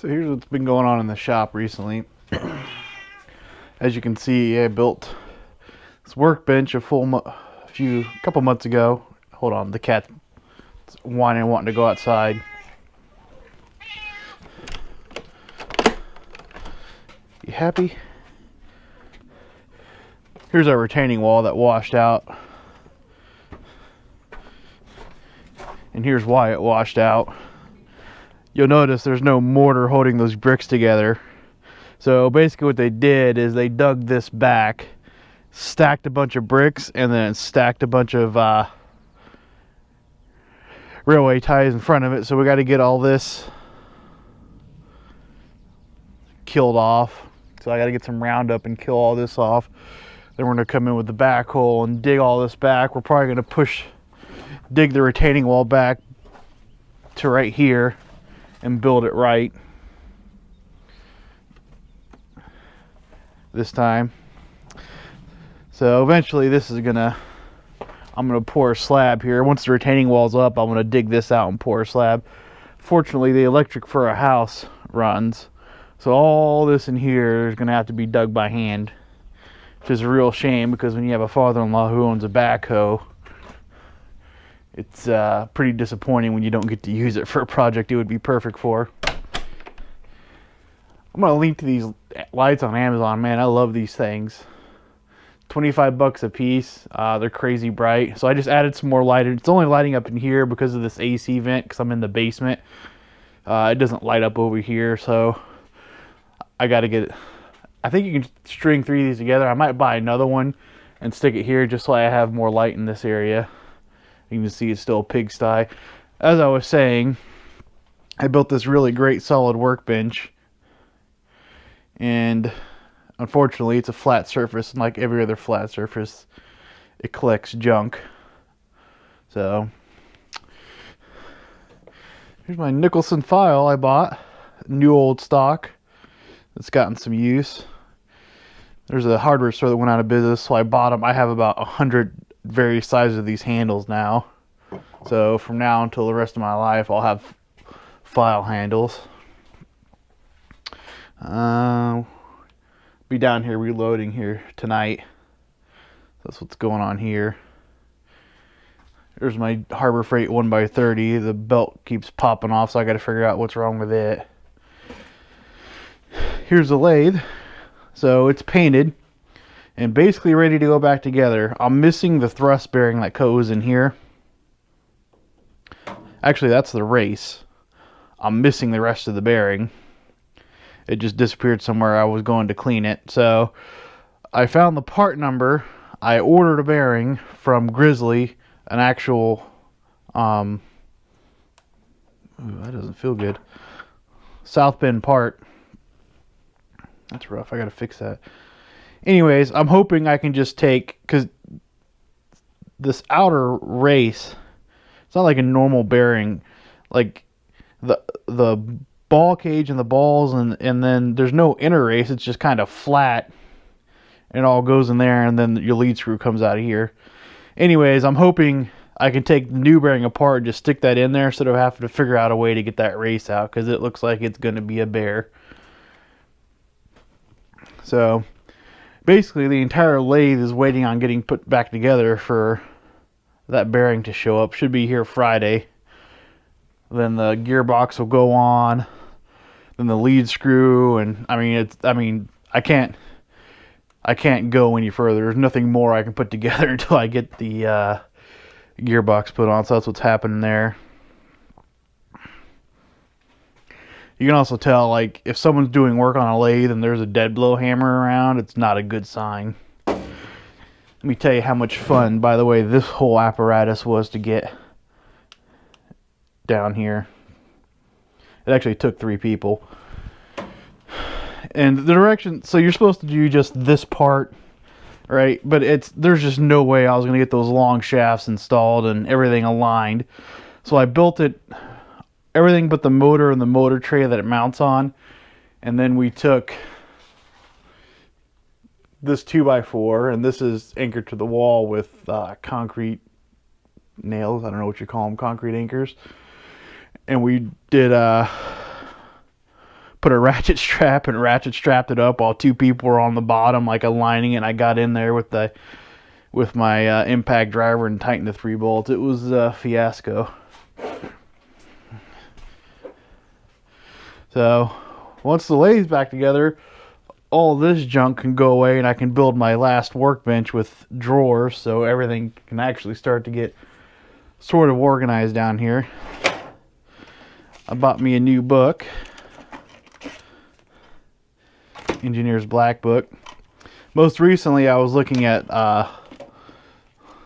So here's what's been going on in the shop recently. As you can see, I built this workbench a couple months ago. Hold on, the cat's whining, wanting to go outside. You happy? Here's our retaining wall that washed out. And here's why it washed out. You'll notice there's no mortar holding those bricks together. So basically what they did is they dug this back, stacked a bunch of bricks, and then stacked a bunch of railway ties in front of it. So we got to get all this killed off. So I got to get some Roundup and kill all this off. Then we're going to come in with the backhoe and dig all this back. We're probably going to dig the retaining wall back to right here and build it right this time. So eventually I'm gonna pour a slab here. Once the retaining wall's up, I'm gonna dig this out and pour a slab. Fortunately, the electric for our house runs, so all this in here is gonna have to be dug by hand, which is a real shame because when you have a father-in-law who owns a backhoe, it's pretty disappointing when you don't get to use it for a project it would be perfect for. I'm going to link to these lights on Amazon. Man, I love these things. 25 bucks a piece. They're crazy bright. So I just added some more light. It's only lighting up in here because of this AC vent because I'm in the basement. It doesn't light up over here, so I got to get it. I think you can string 3 of these together. I might buy another one and stick it here just so I have more light in this area. You can see it's still a pigsty. As I was saying, I built this really great solid workbench, and unfortunately it's a flat surface, and like every other flat surface it collects junk. So here's my Nicholson file I bought, new old stock. It's gotten some use. There's a hardware store that went out of business, so I bought them. I have about 100 various sizes of these handles now, so from now until the rest of my life I'll have file handles. Be down here reloading here tonight. That's what's going on here. There's my Harbor Freight 1x30. The belt keeps popping off, so I got to figure out what's wrong with it. Here's the lathe. So it's painted and basically ready to go back together. I'm missing the thrust bearing that goes in here. Actually, that's the race. I'm missing the rest of the bearing. It just disappeared somewhere. I was going to clean it. So I found the part number. I ordered a bearing from Grizzly, an actual ooh, that doesn't feel good. South Bend part. That's rough. I gotta fix that. Anyways, I'm hoping I can just take, because this outer race, it's not like a normal bearing, like the ball cage and the balls, and then there's no inner race. It's just kind of flat, and it all goes in there, and then your lead screw comes out of here. Anyways, I'm hoping I can take the new bearing apart and just stick that in there instead of having to figure out a way to get that race out, because it looks like it's going to be a bear. So basically the entire lathe is waiting on getting put back together for that bearing to show up. Should be here Friday. Then the gearbox will go on, then the lead screw, and I can't go any further. There's nothing more I can put together until I get the gearbox put on. So that's what's happening there. You can also tell, like, if someone's doing work on a lathe and there's a dead blow hammer around, it's not a good sign. Let me tell you how much fun, by the way, this whole apparatus was to get down here. It actually took 3 people. And the direction, so you're supposed to do just this part, right? But there's just no way I was going to get those long shafts installed and everything aligned. So I built it, everything but the motor and the motor tray that it mounts on. And then we took this 2x4, and this is anchored to the wall with concrete nails. I don't know what you call them, concrete anchors. And we did put a ratchet strap and ratchet strapped it up while two people were on the bottom, like aligning it. And I got in there with my impact driver and tightened the 3 bolts. It was a fiasco. So once the lathe's back together, all this junk can go away and I can build my last workbench with drawers, so everything can actually start to get sort of organized down here. I bought me a new book, Engineer's Black Book. Most recently I was looking at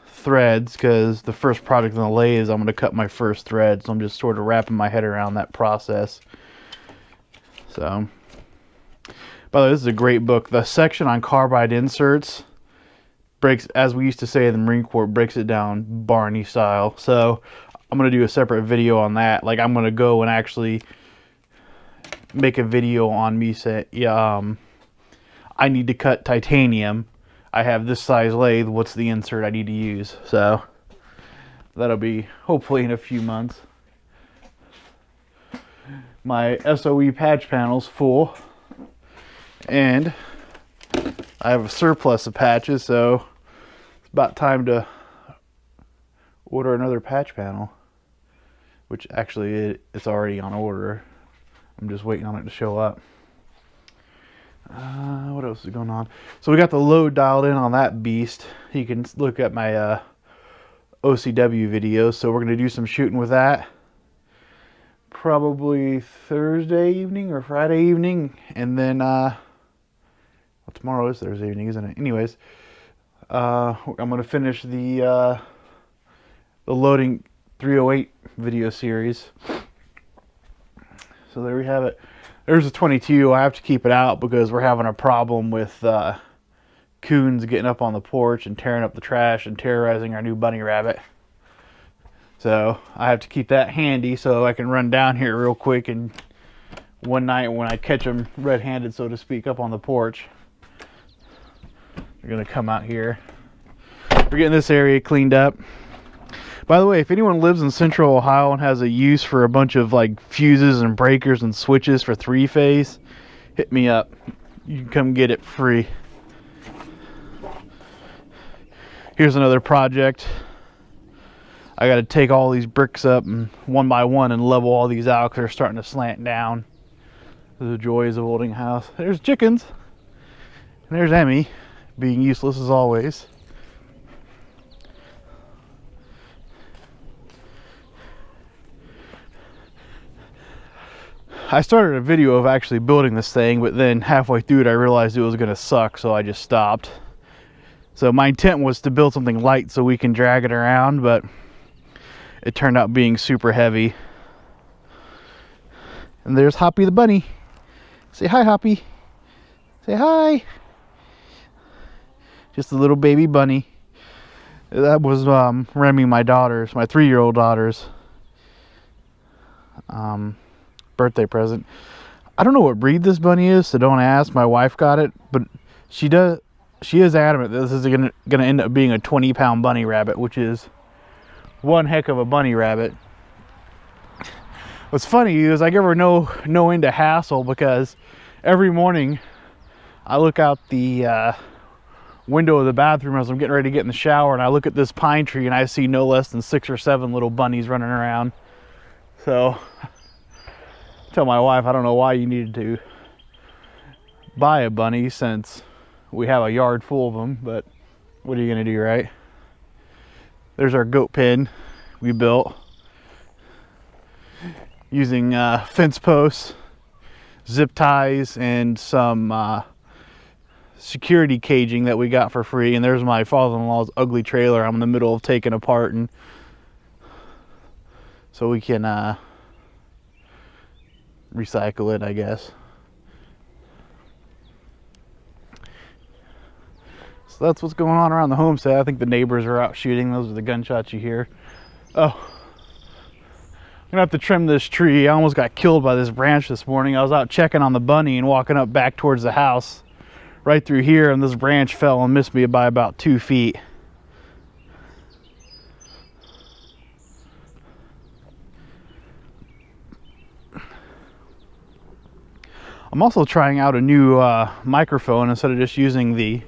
threads, because the first project on the lathe is I'm going to cut my first thread, so I'm just sort of wrapping my head around that process. So, by the way, this is a great book. The section on carbide inserts breaks, as we used to say in the Marine Corps, breaks it down Barney style. So I'm going to do a separate video on that. Like, I'm going to go and actually make a video on me say, I need to cut titanium. I have this size lathe. What's the insert I need to use? So that'll be hopefully in a few months. My SOE patch panel's full, and I have a surplus of patches, so it's about time to order another patch panel, which actually it's already on order. I'm just waiting on it to show up. What else is going on? So we got the load dialed in on that beast. You can look at my OCW videos. So we're going to do some shooting with that. Probably Thursday evening or Friday evening. And then, well, tomorrow is Thursday evening, isn't it? Anyways, I'm going to finish the loading 308 video series. So there we have it. There's a 22. I have to keep it out because we're having a problem with coons getting up on the porch and tearing up the trash and terrorizing our new bunny rabbit. So I have to keep that handy so I can run down here real quick, and one night when I catch them red-handed, so to speak, up on the porch, they're going to come out here. We're getting this area cleaned up. By the way, if anyone lives in Central Ohio and has a use for a bunch of like fuses and breakers and switches for 3-phase, hit me up. You can come get it free. Here's another project. I got to take all these bricks up and one by one and level all these out because they're starting to slant down. The joys of holding a house. There's chickens. And there's Emmy, being useless as always. I started a video of actually building this thing, but then halfway through it I realized it was going to suck, so I just stopped. So my intent was to build something light so we can drag it around, but it turned out being super heavy. And there's Hoppy the Bunny. Say hi, Hoppy. Say hi. Just a little baby bunny. That was Remy, my 3-year-old daughter's birthday present. I don't know what breed this bunny is, so don't ask. My wife got it, but she is adamant that this is gonna end up being a 20-pound bunny rabbit, which is one heck of a bunny rabbit. What's funny is I give her no end of hassle, because every morning I look out the window of the bathroom as I'm getting ready to get in the shower, and I look at this pine tree and I see no less than 6 or 7 little bunnies running around. So tell my wife I don't know why you needed to buy a bunny since we have a yard full of them, but what are you gonna do, right? There's our goat pen we built using fence posts, zip ties, and some security caging that we got for free. And there's my father-in-law's ugly trailer I'm in the middle of taking apart, and so we can recycle it, I guess. So that's what's going on around the homestead. I think the neighbors are out shooting. Those are the gunshots you hear. Oh, I'm gonna have to trim this tree. I almost got killed by this branch this morning. I was out checking on the bunny and walking up back towards the house right through here, and this branch fell and missed me by about 2 feet. I'm also trying out a new microphone instead of just using the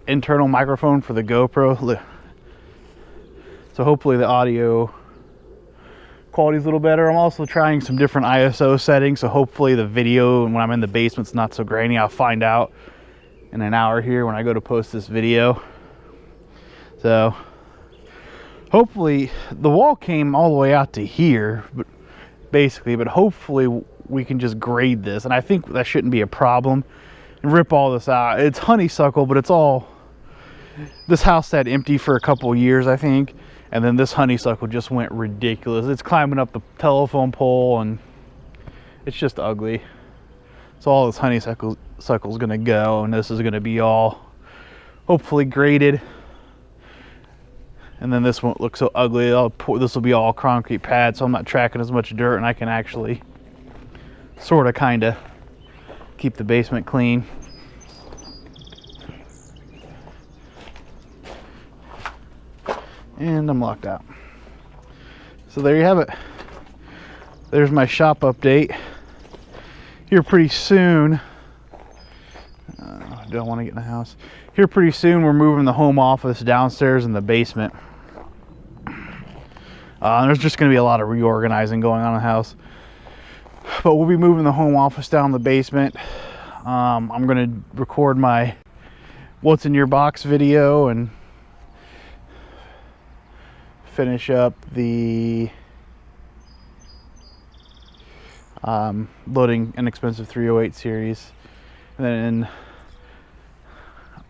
internal microphone for the GoPro. So hopefully the audio quality is a little better. I'm also trying some different ISO settings, so hopefully the video when I'm in the basement's not so grainy. I'll find out in an hour here when I go to post this video. So hopefully the wall came all the way out to here, but hopefully we can just grade this, and I think that shouldn't be a problem, and rip all this out. It's honeysuckle, but it's all, this house sat empty for a couple years, I think, and then this honeysuckle just went ridiculous. It's climbing up the telephone pole, and it's just ugly. So all this honeysuckle's gonna go, and this is gonna be all hopefully graded. And then this won't look so ugly. This will be all concrete pad, so I'm not tracking as much dirt, and I can actually sort of kind of keep the basement clean. And I'm locked out. So there you have it. There's my shop update. Here pretty soon, I don't want to get in the house. Here pretty soon we're moving the home office downstairs in the basement. There's just going to be a lot of reorganizing going on in the house. But we'll be moving the home office down the basement. I'm going to record my what's in your box video and finish up the loading Inexpensive 308 series. And then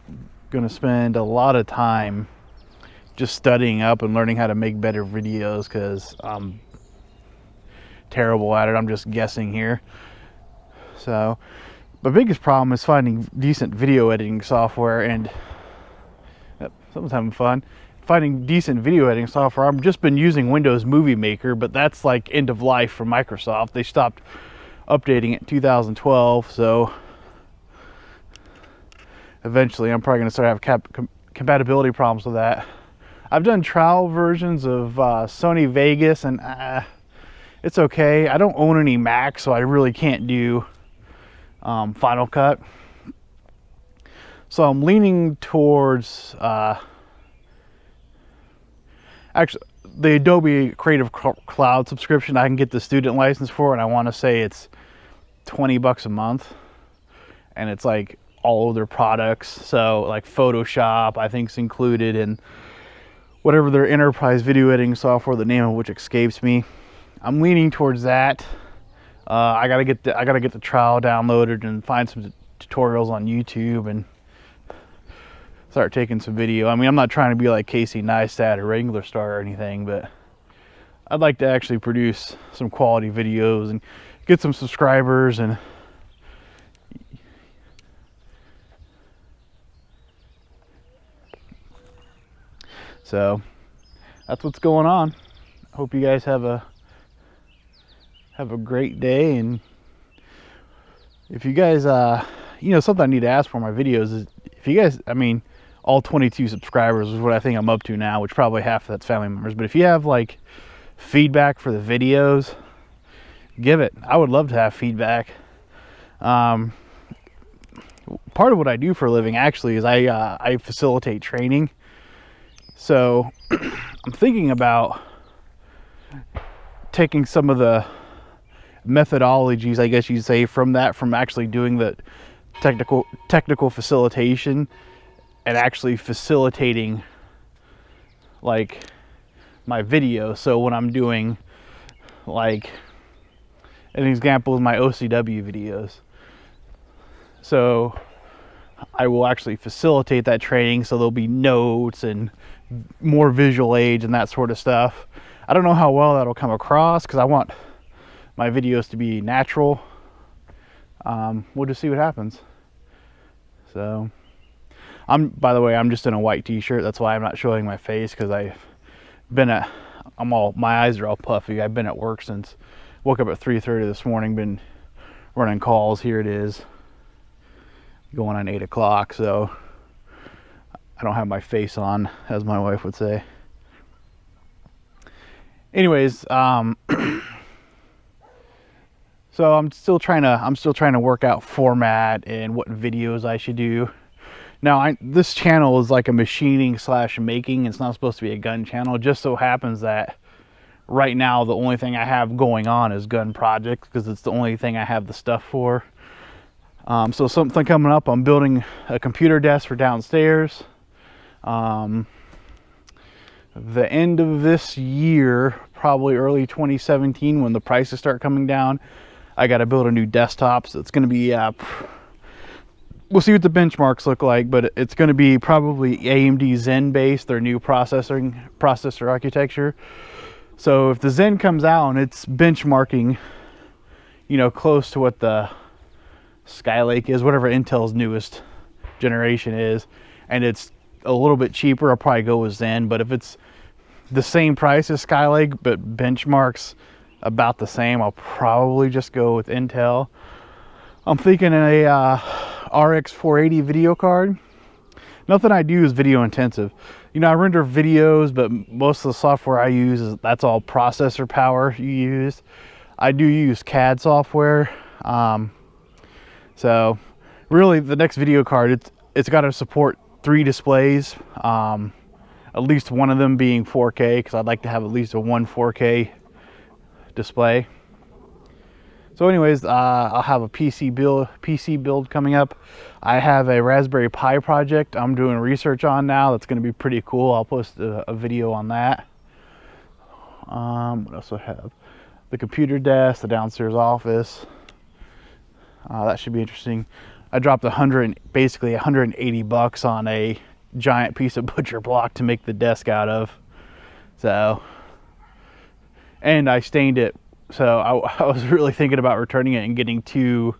I'm going to spend a lot of time just studying up and learning how to make better videos, because I'm terrible at it. I'm just guessing here. So my biggest problem is finding decent video editing software, and someone's having fun finding decent video editing software. I've just been using Windows Movie Maker, but that's like end of life for Microsoft. They stopped updating it in 2012, so eventually I'm probably going to start having compatibility problems with that. I've done trial versions of Sony Vegas, and it's okay. I don't own any Macs, so I really can't do Final Cut. So I'm leaning towards actually the Adobe Creative Cloud subscription. I can get the student license for, and I want to say it's $20 a month, and it's like all of their products. So like Photoshop, I think, is included, and whatever their enterprise video editing software, the name of which escapes me. I'm leaning towards that. I gotta get the trial downloaded and find some tutorials on YouTube and start taking some video. I mean, I'm not trying to be like Casey Neistat or Regular Star or anything, but I'd like to actually produce some quality videos and get some subscribers. And so that's what's going on. Hope you guys have a great day. And if you guys you know, something I need to ask for my videos is, if you guys, I mean, all 22 subscribers is what I think I'm up to now, which probably half of that's family members, but if you have like feedback for the videos, give it. I would love to have feedback. Part of what I do for a living actually is I facilitate training. So I'm thinking about taking some of the methodologies, I guess you'd say, from actually doing the technical facilitation and actually facilitating like my video. So when I'm doing, like, an example is my OCW videos, so I will actually facilitate that training, so there'll be notes and more visual aids and that sort of stuff. I don't know how well that'll come across, because I want my videos to be natural. We'll just see what happens. So by the way, I'm just in a white t-shirt. That's why I'm not showing my face, because my eyes are all puffy. I've been at work since, woke up at 3:30 this morning, been running calls. Here it is, going on 8 o'clock. So I don't have my face on, as my wife would say. Anyways, So I'm still trying to work out format and what videos I should do. Now this channel is like a machining / making. It's not supposed to be a gun channel. It just so happens that right now the only thing I have going on is gun projects, because it's the only thing I have the stuff for. So something coming up, I'm building a computer desk for downstairs. The end of this year, probably early 2017, when the prices start coming down, I got to build a new desktop. So it's going to be, we'll see what the benchmarks look like, but it's going to be probably AMD Zen based, their new processor architecture. So if the Zen comes out and it's benchmarking, you know, close to what the Skylake is, whatever Intel's newest generation is, and it's a little bit cheaper, I'll probably go with Zen. But if it's the same price as Skylake but benchmarks about the same, I'll probably just go with Intel. I'm thinking a RX 480 video card. Nothing I do is video intensive. You know, I render videos, but most of the software I use that's all processor power you use. I do use CAD software. So really the next video card, it's got to support 3 displays, at least one of them being 4K, because I'd like to have at least one 4K display. So anyways, I'll have a PC build coming up. I have a Raspberry Pi project I'm doing research on now. That's going to be pretty cool. I'll post a video on that. What else do I have? The computer desk, the downstairs office. That should be interesting. I dropped basically 180 bucks on a giant piece of butcher block to make the desk out of. So, and I stained it. So I was really thinking about returning it and getting 2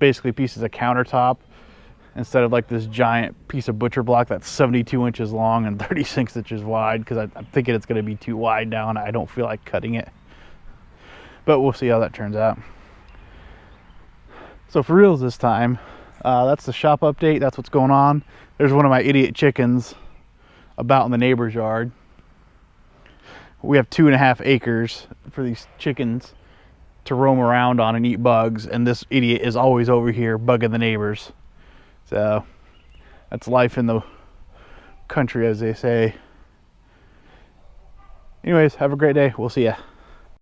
basically pieces of countertop instead of like this giant piece of butcher block that's 72 inches long and 36 inches wide, because I'm thinking it's going to be too wide now and I don't feel like cutting it. But we'll see how that turns out. So for reals this time, that's the shop update. That's what's going on. There's one of my idiot chickens about in the neighbor's yard. We have 2.5 acres for these chickens to roam around on and eat bugs, and this idiot is always over here bugging the neighbors. So that's life in the country, as they say. Anyways, have a great day. We'll see ya.